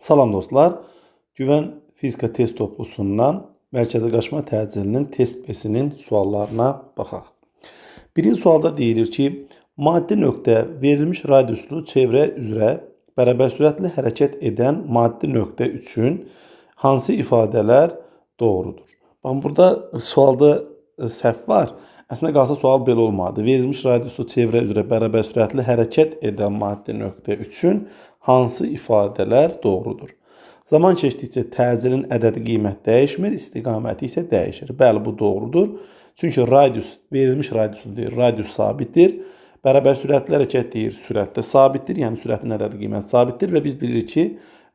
Salam dostlar. Güvən fizika test toplusundan mərkəzi qaçma təcilinin test besinin suallarına baxaq. Birinci sualda deyilir ki, maddi nöqtə verilmiş radiuslu çevrə üzrə bərabər sürətlə hərəkət edən maddi nöqtə üçün hansı ifadələr doğrudur? Burada sualda səhv var. Əslində qalsa sual belə olmadı. Verilmiş radiuslu çevrə üzrə bərabər sürətlə hərəkət edən maddi nöqtə üçün hansı ifadələr doğrudur? Zaman keçdikcə təcilin ədədi qiymət dəyişmir, istiqaməti isə dəyişir. Bəli, bu doğrudur. Çünki radius, verilmiş radiuslu deyir, radius sabitdir. Bərabər sürətli hərəkət deyir, sürət də sabitdir. Yəni, sürətin ədədi qiymət sabitdir və biz bilirik ki,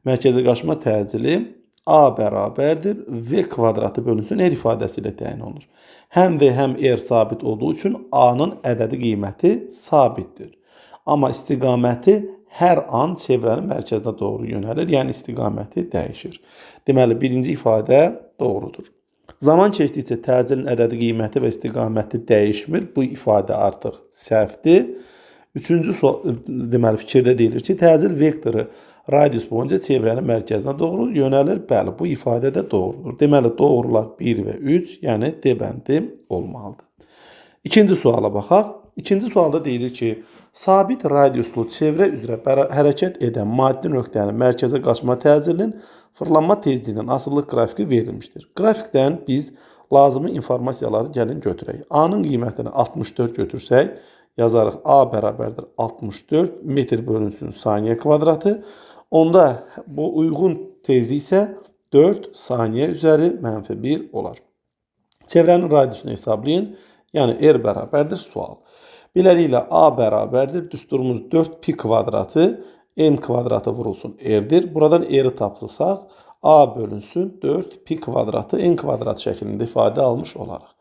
mərkəzi qaçma təcili A bərabərdir V kvadratı bölünsün R ifadəsi ilə təyin olunur. Həm V, həm R sabit olduğu üçün A-nın ədədi qiyməti sabitdir. Amma istiqaməti hər an çevrənin mərkəzinə doğru yönəlir, yəni istiqaməti dəyişir. Deməli, birinci ifadə doğrudur. Zaman keçdikcə təcilin ədədi qiyməti və istiqaməti dəyişmir. Bu ifadə artıq səhvdir. Üçüncü deməli, fikirdə deyilir ki, təcil vektoru radius boyunca çevrənin mərkəzinə doğru yönəlir. Bəli, bu ifadə də doğrudur. Deməli, doğrular 1 və 3, yəni D bəndi olmalıdır. İkinci suala baxaq. İkinci sualda deyilir ki, sabit radiuslu çevrə üzrə hərəkət edən maddi nöqtənin mərkəzə qaçma təcilinin fırlanma tezliyinin asıllıq qrafiki verilmişdir. Qrafikdən biz lazımi informasiyaları gəlin götürək. A-nın qiymətini 64 götürsək, yazarıq A bərabərdir 64 metr bölünsün saniyə kvadratı. Onda bu uyğun tezlik isə 4 saniyə üzəri mənfi 1 olar. Çevrənin radiusunu hesablayın. Yəni, R bərabərdir sual. Beləliklə, A bərabərdir. Düsturumuz 4 pi kvadratı, N kvadratı vurulsun R-dir. Buradan R-i tapılsaq, A bölünsün 4 pi kvadratı N kvadrat şəklində ifadə almış olaraq.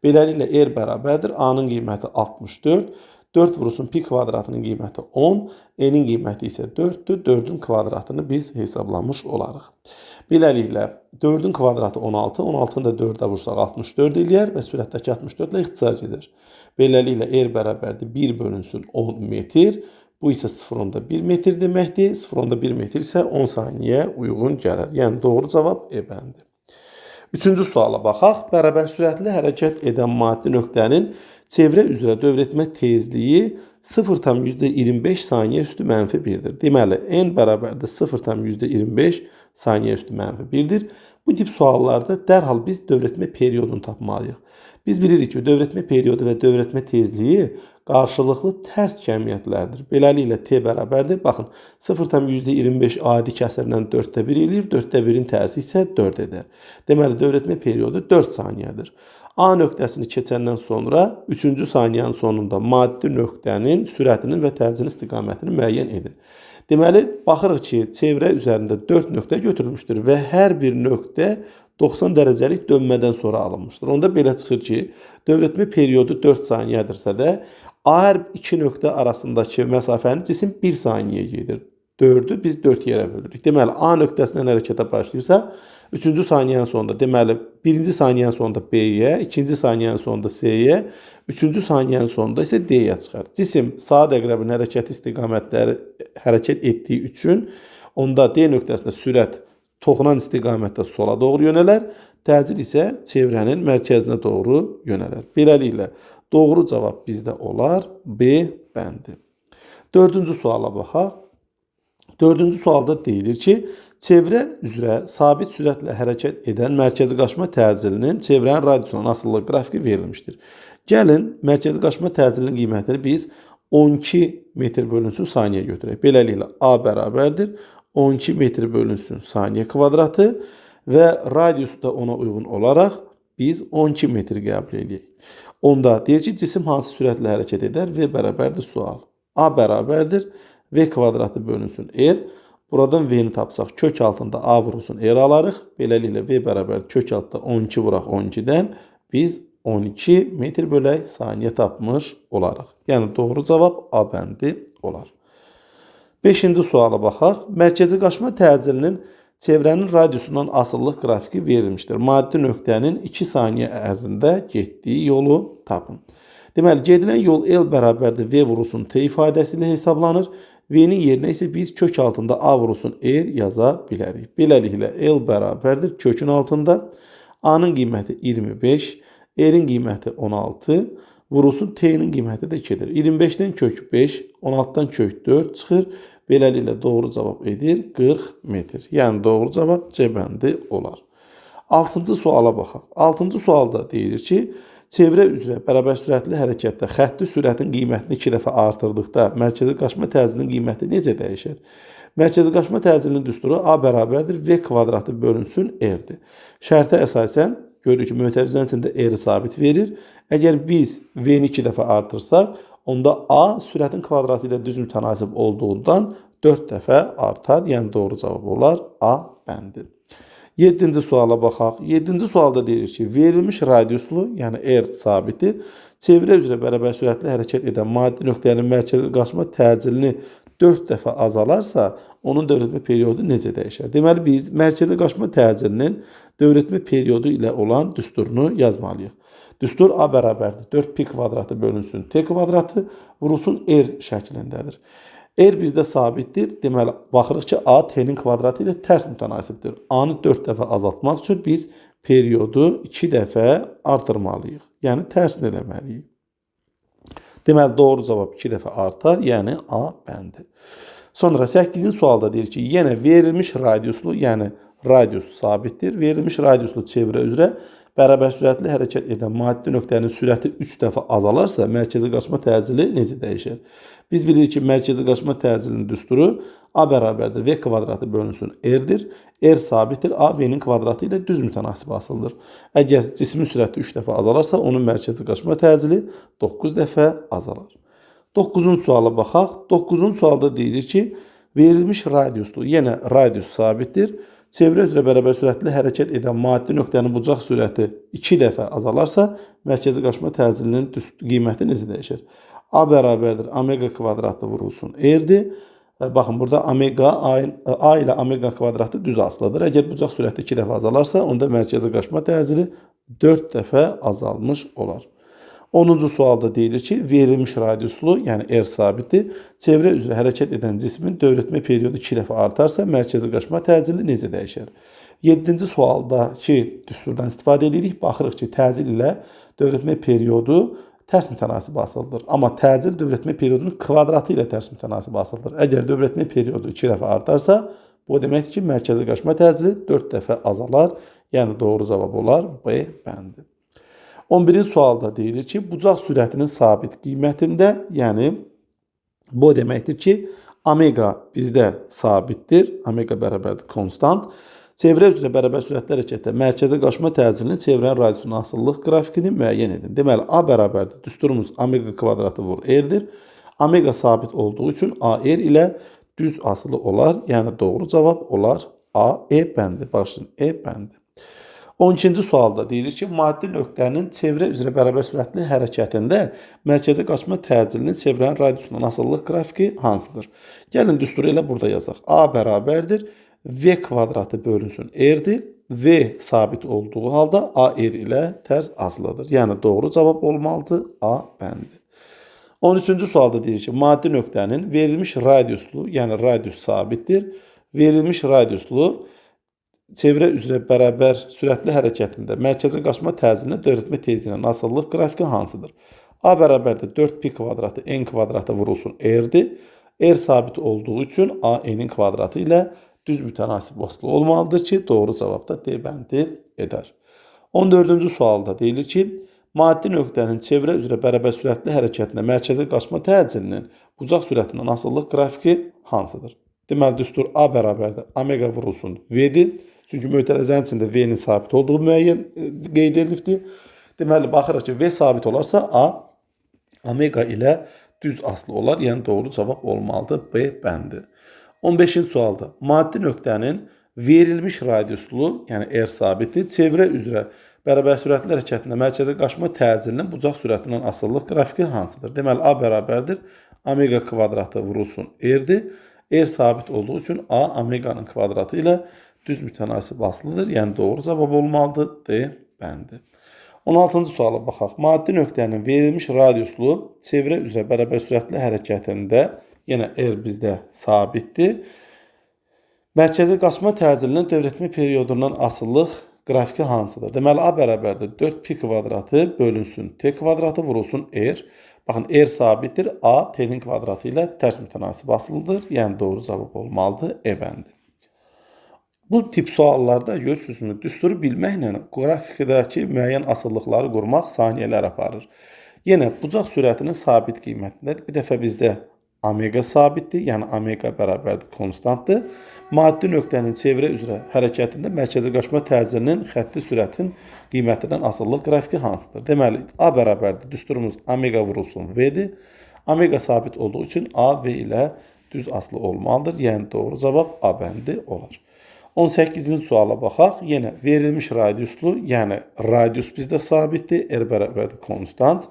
Beləliklə, R bərabərdir. A-nın qiyməti 64. 4 vurulsun pi kvadratının qiyməti 10. N-in qiyməti isə 4-dür. 4-ün kvadratını biz hesablamış olarıq. Beləliklə, 4-ün kvadratı 16. 16-nı da 4-ə vursaq 64 eləyər və sürətdəki 64 ilə ixtisar edir. Beləliklə, R bərabərdir 1 bölünsün 10 metr. Bu isə 0,1 metr deməkdir. 0,1 metr isə 10 saniyə uyğun gəlir. Yəni, doğru cavab E bəndi. Üçüncü suala baxaq. Bərabər sürətli hərəkət edən maddi nöqtənin çevrə üzrə dövr etmə tezliyi 0,25 saniyə üstü mənfi 1-dir. Deməli, N bərabərdir 0,25 saniyə üstü mənfi 1-dir. Bu tip suallarda dərhal biz dövr etmə periyodunu tapmalıyıq. Biz bilirik ki, dövr etmə periyodu və dövr etmə tezliyi qarşılıqlı tərs kəmiyyətlərdir. Beləliklə, T bərabərdir. Baxın, 0,25 adi kəsirlə 4-də 1 eləyir. 4-də 1-in tərsi isə 4 edər. Deməli, dövr etmə periyodu 4 saniyədir. A nöqtəsini keçəndən sonra 3-cü saniyənin sonunda maddi nöqtənin sürətinin və təcilin istiqamətini müəyyən edin. Deməli, baxırıq ki, çevrə üzərində 4 nöqtə götürülmüşdür və hər bir nöqtə 90 dərəcəlik dönmədən sonra alınmışdır. Onda belə çıxır ki, dövr etmə periyodu 4 saniyədirsə də, A hər iki nöqtə arasındakı məsafəni cisim 1 saniyə gedir. 4-ü biz 4 yerə bölürük. Deməli, A nöqtəsindən hərəkətə başlayırsa, 3-cü saniyənin sonunda, deməli, 1-ci saniyənin sonunda B-yə, 2-ci saniyənin sonunda C-yə, 3-cü saniyənin sonunda isə D-yə çıxar. Cisim saat əqrəbinin hərəkəti istiqamətləri hərəkət etdiyi üçün, onda D nöqtəsində sürət toxunan istiqamətdə sola doğru yönələr, təcil isə çevrənin mərkəzinə doğru yönələr. Beləliklə, doğru cavab bizdə olar B bəndi. Dördüncü suala baxaq. Dördüncü sualda deyilir ki, çevrə üzrə sabit sürətlə hərəkət edən mərkəzi qaçma təcilinin çevrənin radiusunun asıllıq qrafiki verilmişdir. Gəlin, mərkəzi qaçma təcilinin qiymətini biz 12 metr bölünsün saniyə götürək. Beləliklə, A bərabərdir 12 metr bölünsün saniyə kvadratı və radiusu da ona uyğun olaraq biz 12 metr qəbul edək. Onda deyir ki, cisim hansı sürətlə hərəkət edər? V bərabərdir sual. A bərabərdir V kvadratı bölünsün R. Buradan V-ni tapsaq, kök altında A vurulsun R alarıq. Beləliklə, V bərabər kök altında 12 vuraq 12-dən biz 12 metr bölək saniyə tapmış olarıq. Yəni, doğru cavab A bəndi olar. 5-ci suala baxaq. Mərkəzi qaçma təcilinin çevrənin radiusundan asıllıq qrafiki verilmişdir. Maddi nöqtənin 2 saniyə ərzində getdiyi yolu tapın. Deməli, gedilən yol L bərabərdir V vurulsun T ifadəsi ilə hesablanır. V-nin yerinə isə biz kök altında A vurulsun R yaza bilərik. Beləliklə L bərabərdir kökün altında A-nın qiyməti 25, R-in qiyməti 16, vurulsun T-nin qiyməti də 2-dir. 25-dən kök 5, 16-dan kök 4 çıxır. Beləliklə doğru cavab edir 40 metr. Yəni doğru cavab C bəndi olar. 6-cı suala baxaq. 6-cı sualda deyilir ki, çevrə üzrə bərabər sürətli hərəkətdə xətti sürətin qiymətini 2 dəfə artırdıqda mərkəzi qaçma təcilinin qiyməti necə dəyişir? Mərkəzi qaçma təcilinin düsturu A bərabərdir V kvadratı bölünsün R-dir. Şərtə əsasən görürük ki, mötərizənin içində R sabit verir. Əgər biz V-ni 2 dəfə artırsaq, onda A sürətin kvadratı ilə düz mütənasib olduğundan 4 dəfə artar. Yəni doğru cavab olar A bəndi. 7-ci suala baxaq. 7-ci sualda deyilir ki, verilmiş radiuslu, yəni R sabitdir. Çevrə üzrə bərabər sürətli hərəkət edən maddi nöqtənin mərkəzi qaçma təcilini 4 dəfə azalarsa, onun dövrətmə periodu necə dəyişər? Deməli, biz mərkəzi qaçma təcilinin dövrətmə periodu ilə olan düsturunu yazmalıyıq. Düstur A bərabərdir 4pi kvadratı bölünsün T kvadratı vurulsun R şəklindədir. R bizdə sabitdir. Deməli, baxırıq ki, A T-nin kvadratı ilə tərs mütənasibdir. A-nı 4 dəfə azaltmaq üçün biz periodu 2 dəfə artırmalıyıq. Yəni, tərsini eləməliyik. Deməli, doğru cavab 2 dəfə artar, yəni A bəndi. Sonra 8-ci sualda deyir ki, yenə verilmiş radiuslu, yəni radius sabitdir. Verilmiş radiuslu çevrə üzrə bərabər sürətli hərəkət edən maddi nöqtənin sürəti 3 dəfə azalarsa, mərkəzi qaçma təcili necə dəyişir? Biz bilirik ki, mərkəzi qaçma təcilinin düsturu A bərabərdir V kvadratı bölünsün R-dir. R sabitdir. A V-nin kvadratı ilə düz mütənasib asıldır. Əgər cismin sürəti 3 dəfə azalarsa, onun mərkəzi qaçma təcili 9 dəfə azalar. 9-cu suala baxaq. 9-cu sualda deyilir ki, verilmiş radiuslu, yenə radius sabitdir. Çevrə üzrə bərabər sürətli hərəkət edən maddi nöqtənin bucaq sürəti 2 dəfə azalarsa, mərkəzi qaçma təcilinin qiyməti necə dəyişir? A bərabərdir omega kvadratı vurulsun R-dir. Baxın, burada omega A ilə omega kvadratı düz asılıdır. Əgər bucaq sürəti 2 dəfə azalarsa, onda mərkəzi qaçma təcili 4 dəfə azalmış olar. 10-cu sualda deyilir ki, verilmiş radiuslu, yəni R sabitdir. Çevrə üzrə hərəkət edən cismin dövrətmə periodu 2 dəfə artarsa, mərkəzi qaçma təcili necə dəyişir? 7-ci sualdakı düsturdan istifadə edirik. Baxırıq ki, təcil ilə dövrətmə periodu tərs mütənasib asılıdır. Amma təcil dövrətmə periodunun kvadratı ilə tərs mütənasib asılıdır. Əgər dövrətmə periodu 2 dəfə artarsa, bu deməkdir ki, mərkəzi qaçma təcili 4 dəfə azalar. Yəni doğru cavab olar B bəndi. 11-ci sualda deyilir ki, bucaq sürətinin sabit qiymətində, yəni bu deməkdir ki, omega bizdə sabitdir. Omega bərabərdir konstant. Çevrə üzrə bərabər sürətli hərəkətdə mərkəzi qaçma təcilinin çevrənin radiusunun asıllıq qrafikini müəyyən edin. Deməli, A bərabərdir. Düsturumuz omega kvadratı vur R-dir. Omega sabit olduğu üçün A R ilə düz asılı olar. Yəni doğru cavab olar A E bəndi. Başlayın E bəndi. 12-ci sualda deyilir ki, maddi nöqtənin çevrə üzrə bərabər sürətli hərəkətində mərkəzi qaçma təcilinin çevrənin radiusunun asıllıq qrafiki hansıdır? Gəlin düsturu elə burada yazaq. A bərabərdir V kvadratı bölünsün R-dir. V sabit olduğu halda A R ilə tərs asılıdır. Yəni doğru cavab olmalıdır A bəndi. 13-cü sualda deyir ki, maddi nöqtənin verilmiş radiuslu, yəni radius sabitdir. Verilmiş radiuslu çevrə üzrə bərabər sürətli hərəkətində mərkəzi qaçma təcilinin dövrətmə tezliyinin asıllıq qrafiki hansıdır? A bərabərdir 4pi kvadratı n kvadratı vurulsun R-dir. R sabit olduğu üçün A N'in kvadratı ilə düz mütənasib asılı olmalıdır ki, doğru cavab da D bəndi edər. 14-cü sualda deyilir ki, maddi nöqtənin çevrə üzrə bərabər sürətli hərəkətində mərkəzi qaçma təcilinin bucaq sürətinin asıllıq qrafiki hansıdır? Deməli, düstur A bərabərdir omega vurulsun V-dir. Çünki mötərizənin içində V-nin sabit olduğu müəyyən qeyd edilibdir. Deməli, baxırıq ki, V sabit olarsa A omega ilə düz asılı olar. Yəni doğru cavab olmalıdır B bəndi. 15-ci sualda maddi nöqtənin verilmiş radiuslu, yəni R sabitdir. Çevrə üzrə bərabər sürətli hərəkətində mərkəzi qaçma təcilinin bucaq sürətindən asıllıq qrafiki hansıdır? Deməli, A bərabərdir omega kvadratı vurulsun R-dir. R sabit olduğu üçün A omeganın kvadratı ilə düz mütənasib asılıdır. Yəni doğru cavab olmalıdır D bəndi. 16-cı suala baxaq. Maddi nöqtənin verilmiş radiuslu çevrə üzrə bərabər sürətli hərəkətində Yenə R bizdə sabitdir. Mərkəzi qaçma təcilinin dövrətmə periodundan asılılıq qrafiki hansıdır? Deməli, A bərabərdir 4pi kvadratı bölünsün t kvadratı vurulsun R. Baxın, R sabitdir. A t'nin kvadratı ilə tərs mütənasib asılıdır. Yəni, doğru cavab olmalıdır. E bəndi. Bu tip suallarda görürsünüzmü, düsturu bilməklə qrafikdəki müəyyən asıllıqları qurmaq saniyələr aparır. Yenə, bucaq sürətinin sabit qiymətindədir. Bir dəfə bizdə omega sabitdir, yəni omega bərabərdir konstantdır. Maddi nöqtənin çevrə üzrə hərəkətində mərkəzi qaçma təcilinin xətti sürətin qiymətindən asıllıq qrafiki hansıdır? Deməli, A bərabərdir, düsturumuz omega vurulsun V-dir. Omega sabit olduğu üçün A V ilə düz asılı olmalıdır. Yəni, doğru cavab A bəndi olar. 18-ci suala baxaq. Yenə verilmiş radiuslu, yəni radius bizdə sabitdir, R bərabərdir konstant.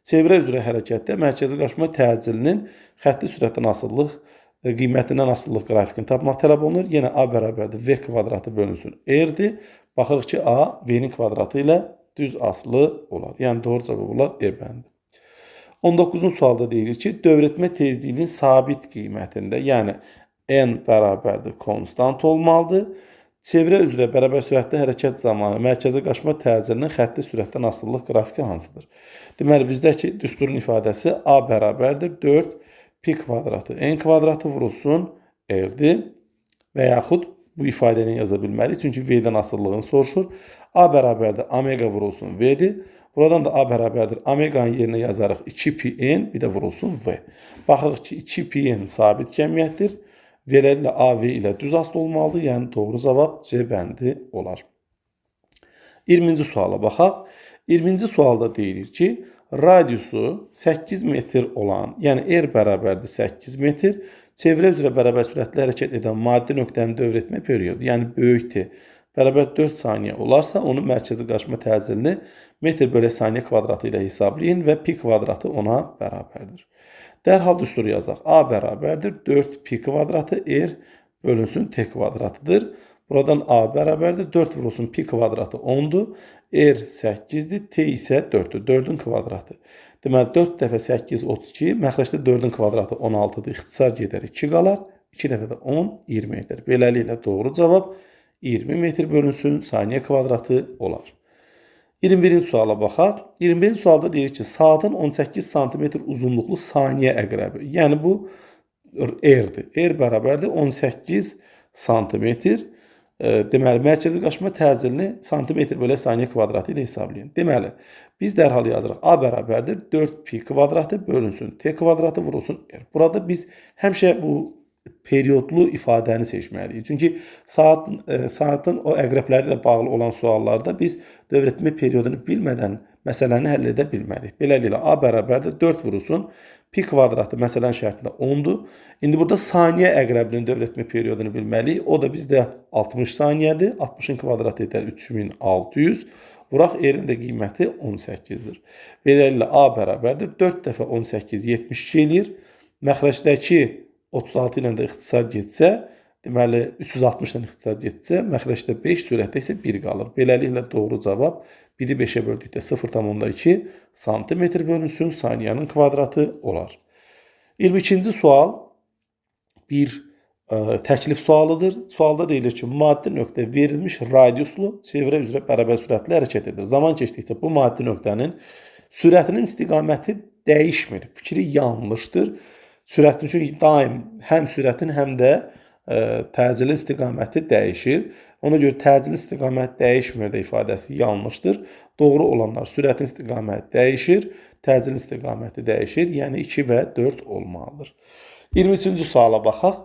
Çevrə üzrə hərəkətdə mərkəzi qaçma təcilinin xətti sürətdən asıllıq qiymətindən asıllıq qrafikini tapmaq tələb olunur. Yenə A bərabərdir V kvadratı bölünsün R-dir. Baxırıq ki, A V-nin kvadratı ilə düz asılı olar. Yəni, doğru cavab olar E bəndi. 19-cu sualda deyilir ki, dövrətmə tezliyinin sabit qiymətində, yəni N bərabərdir konstant olmalıdır. Çevrə üzrə bərabər sürətli hərəkət zamanı mərkəzi qaçma təcilinin xətti sürətdən asıllıq qrafiki hansıdır? Deməli, bizdəki düsturun ifadəsi A bərabərdir 4 pi kvadratı n kvadratı vurulsun R-dir və yaxud bu ifadəni yaza bilməliyik. Çünki V-dən asıllığını soruşur. A bərabərdir omega vurulsun V-dir. Buradan da A bərabərdir omeganın yerinə yazarıq 2 pi n, bir də vurulsun V. Baxırıq ki, 2 pi n sabit kəmiyyətdir. Beləliklə A V ilə düz asılı olmalıdır. Yəni, doğru cavab C bəndi olar. 20-ci suala baxaq. 20-ci sualda deyilir ki, radiusu 8 metr olan, yəni R bərabərdir 8 metr, çevrə üzrə bərabər sürətlə hərəkət edən maddi nöqtənin dövrətmə periodu, yəni böyük T, bərabər 4 saniyə olarsa, onun mərkəzi qaçma təcilini metr bölək saniyə kvadratı ilə hesablayın və pi kvadratı ona bərabərdir. Dərhal düsturu yazaq. A bərabərdir 4 pi kvadratı R bölünsün T kvadratıdır. Buradan A bərabərdir 4 vurulsun pi kvadratı 10'dur. R 8'dir, T isə 4'dür. 4'ün kvadratı. Deməli 4 dəfə 8 32, məxrəcdə 4'ün kvadratı 16'dır. İxtisar gedər 2 qalar. 2 dəfə də 10 20 edir. Beləliklə doğru cavab 20 metr bölünsün saniyə kvadratı olar. 21-ci suala baxaq. 21-ci sualda deyir ki, saatın 18 sm uzunluqlu saniyə əqrəbi. Yəni bu R-dir. R bərabərdir 18 sm. Deməli, mərkəzi qaçma təcilini santimetr bölək saniyə kvadratı ilə hesablayın. Deməli, biz dərhal yazırıq. A bərabərdir 4 pi kvadratı bölünsün T kvadratı vurulsun R. Burada biz həmişə bu periodlu ifadəni seçməliyik. Çünki saatın o əqrəbləri ilə bağlı olan suallarda biz dövrətmə periodunu bilmədən məsələni həll edə bilmərik. Beləliklə, A bərabərdir 4 vurulsun pi kvadratı məsələnin şərtində 10'dur. İndi burada saniyə əqrəbinin dövrətmə periodunu bilməliyik. O da bizdə 60 saniyədir. 60'ın kvadratı edər 3600. Vuraq R-in də qiyməti 18'dir. Beləliklə, A bərabərdir 4 dəfə 18 72 eləyir. Məxrəcdəki 36 ilə də ixtisar getsə, deməli 360 ilə ixtisar getsə, məxrəcdə 5, sürətdə isə 1 qalır. Beləliklə doğru cavab 1'i 5'ə böldükdə 0,2 sm bölünsün saniyənin kvadratı olar. 22-ci sual bir təklif sualıdır. Sualda deyilir ki, maddi nöqtə verilmiş radiuslu çevrə üzrə bərabər sürətlə hərəkət edir. Zaman keçdikcə bu maddi nöqtənin sürətinin istiqaməti dəyişmir. Fikri yanlışdır. Sürətin üçün daim həm sürətin, həm də təcilin istiqaməti dəyişir. Ona görə təcilin istiqaməti dəyişmir də ifadəsi yanlışdır. Doğru olanlar sürətin istiqaməti dəyişir, təcilin istiqaməti dəyişir. Yəni 2 və 4 olmalıdır. 23-cü suala baxaq.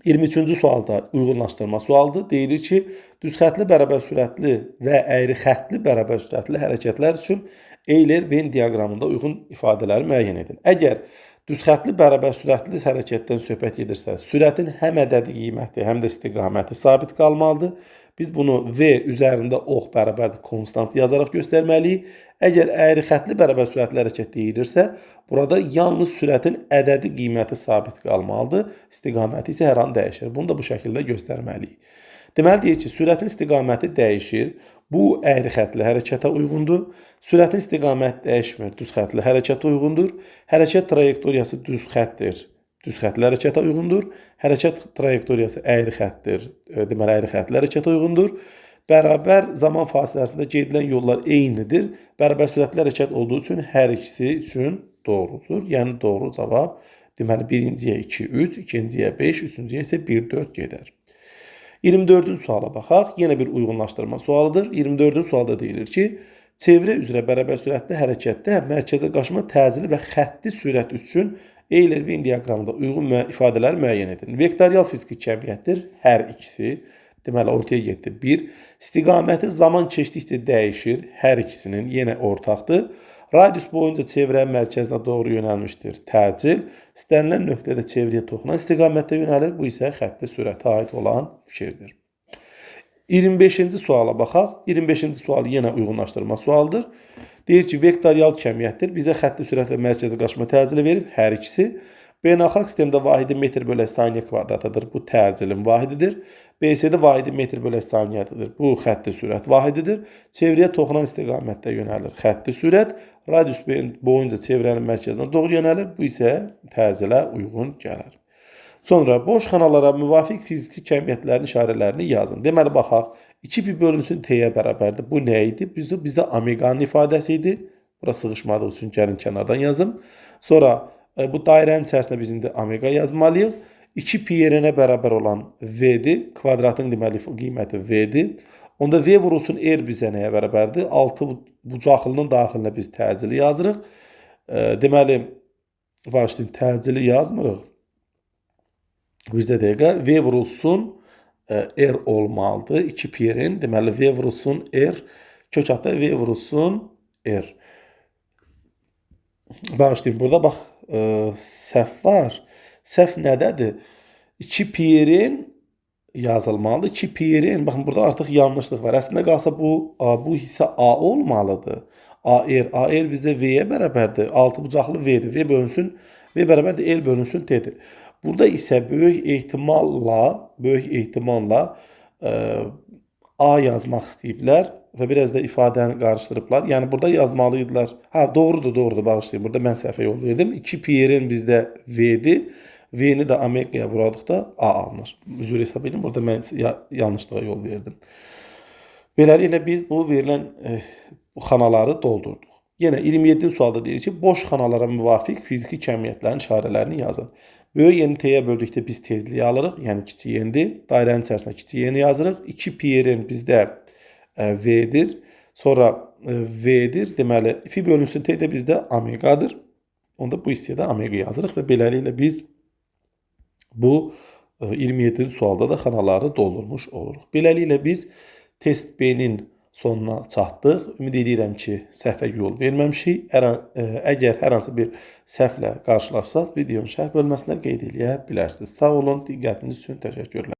23-cü sualda uyğunlaşdırma sualıdır. Deyilir ki, düzxətli bərabər sürətli və əyri xətli bərabər sürətli hərəkətlər üçün Euler-Venn diaqramında uyğun ifadələri müəyyən edin. Əgər düzxətli bərabər sürətli hərəkətdən söhbət edirsə, sürətin həm ədədi qiyməti, həm də istiqaməti sabit qalmalıdır. Biz bunu V üzərində ox bərabərdir konstant yazaraq göstərməliyik. Əgər əyri xətli bərabər sürətli hərəkət deyilirsə, burada yalnız sürətin ədədi qiyməti sabit qalmalıdır, istiqaməti isə hər an dəyişir. Bunu da bu şəkildə göstərməliyik. Deməli deyir ki, sürətin istiqaməti dəyişir. Bu əyri xəttli hərəkətə uyğundur. Sürətin istiqaməti dəyişmir, düz xəttli hərəkətə uyğundur. Hərəkət trayektoriyası düz xəttdir, düz xəttli hərəkətə uyğundur. Hərəkət trayektoriyası əyri xəttdir, deməli əyri xəttli hərəkətə uyğundur. Bərabər zaman fasiləsində gedilən yollar eynidir. Bərabər sürətli hərəkət olduğu üçün hər ikisi üçün doğrudur. Yəni doğru cavab deməli birinciyə 2, 3, ikinciyə 5, üçüncüyə isə 1, 4 gedər. 24-cü suala baxaq. Yenə bir uyğunlaşdırma sualıdır. 24-cü sualda deyilir ki, çevrə üzrə bərabər sürətli hərəkətdə mərkəzə qaçma təcili və xətti sürət üçün Euler-Venn diaqramında uyğun ifadələr müəyyən edin. Vektorial fiziki cəmiyyətdir hər ikisi. Deməli, ortaya getdi. 1. İstiqaməti zaman keçdikcə dəyişir. Hər ikisinin yenə ortaqdır. Radius boyunca çevrənin mərkəzinə doğru yönəlmişdir. Təcil. İstənilən nöqtədə çevrəyə toxunan istiqamətdə yönəlir. Bu isə xətti sürətə aid olan fikirdir. 25-ci suala baxaq. 25-ci sual yenə uyğunlaşdırma sualıdır. Deyir ki, vektorial cəmiyyətdir. Bizə xətti sürət və mərkəzə qaçma təcili verib. Hər ikisi. Beynəlxalq sistemdə vahidi metr bölü saniyə kvadratıdır. Bu təcilin vahididir. BSD vahidi metr bölü saniyədir. Bu xətti sürət vahididir. Çevrəyə toxunan istiqamətdə yönəlir. Xətti sürət radius boyunca çevrənin mərkəzinə doğru yönəlir. Bu isə təcilə uyğun gəlir. Sonra boş xanalara müvafiq fiziki cəmiyyətlərin işarələrini yazın. Deməli baxaq. 2pi bölünsün t-yə bərabərdir. Bu nə idi? Bizdə omeqanın ifadəsi idi. Bura sığışmadığı üçün gəlin kənardan yazım. Sonra bu dairənin içərisində biz indi omega yazmalıyıq. 2pi yerinə bərabər olan v-dir. Kvadratın deməli qiyməti v-dir. Onda v vurulsun r bizə nəyə bərabərdir? 6 bucaqlının daxilinə biz təcili yazırıq. Deməli, başlayın, təcili yazmırıq. Bizdə dəqiqə v vurulsun r olmalıdır. 2pi yerin, deməli v vurulsun r. Kök altda v vurulsun r. Başlayın, burada bax, səhv var. Səhv nədədir? 2pi yerin yazılmalıdır. 2pi yerin, baxın burada artıq yanlışlıq var. Əslində qalsa bu hissə A olmalıdır. AR bizdə V-yə bərabərdir. 6 bucaqlı V-dir. V bölünsün, V bərabərdir, L bölünsün T-dir. Burada isə böyük ehtimalla A yazmaq istəyiblər və biraz da ifadəni qarışdırıblar. Yəni burada yazmalıydılar. Doğrudur, bağışlayın. Burada mən səhvə yol verdim. 2pi yerin bizdə V-dir. V-ni də omegaya vuradıqda A alınır. Üzr hesab edin, burada mən yanlışlığa yol verdim. Beləliklə biz bu verilən xanaları doldurduq. Yenə 27-ci sualda deyir ki, boş xanalara müvafiq fiziki cəmiyyətlərin işarələrini yazın. Böyük yeni t-yə böldükdə biz tezliyi alırıq, yəni kiçik yenidir. Dairənin içərisində kiçik yeni yazırıq. 2pi yerin bizdə v-dir. Sonra v-dir. Deməli, fi bölünsün t də bizdə omegadır. Onda bu hissəyə də omega yazırıq və beləliklə biz bu 27-ci sualda da xanaları doldurmuş oluruq. Beləliklə biz test B-nin sonuna çatdıq. Ümid edirəm ki, səhvə yol verməmişik. Əgər hər hansı bir səhvlə qarşılaşsaq, videonun şərh bölməsində qeyd edə bilərsiniz. Sağ olun, diqqətiniz üçün təşəkkürlər.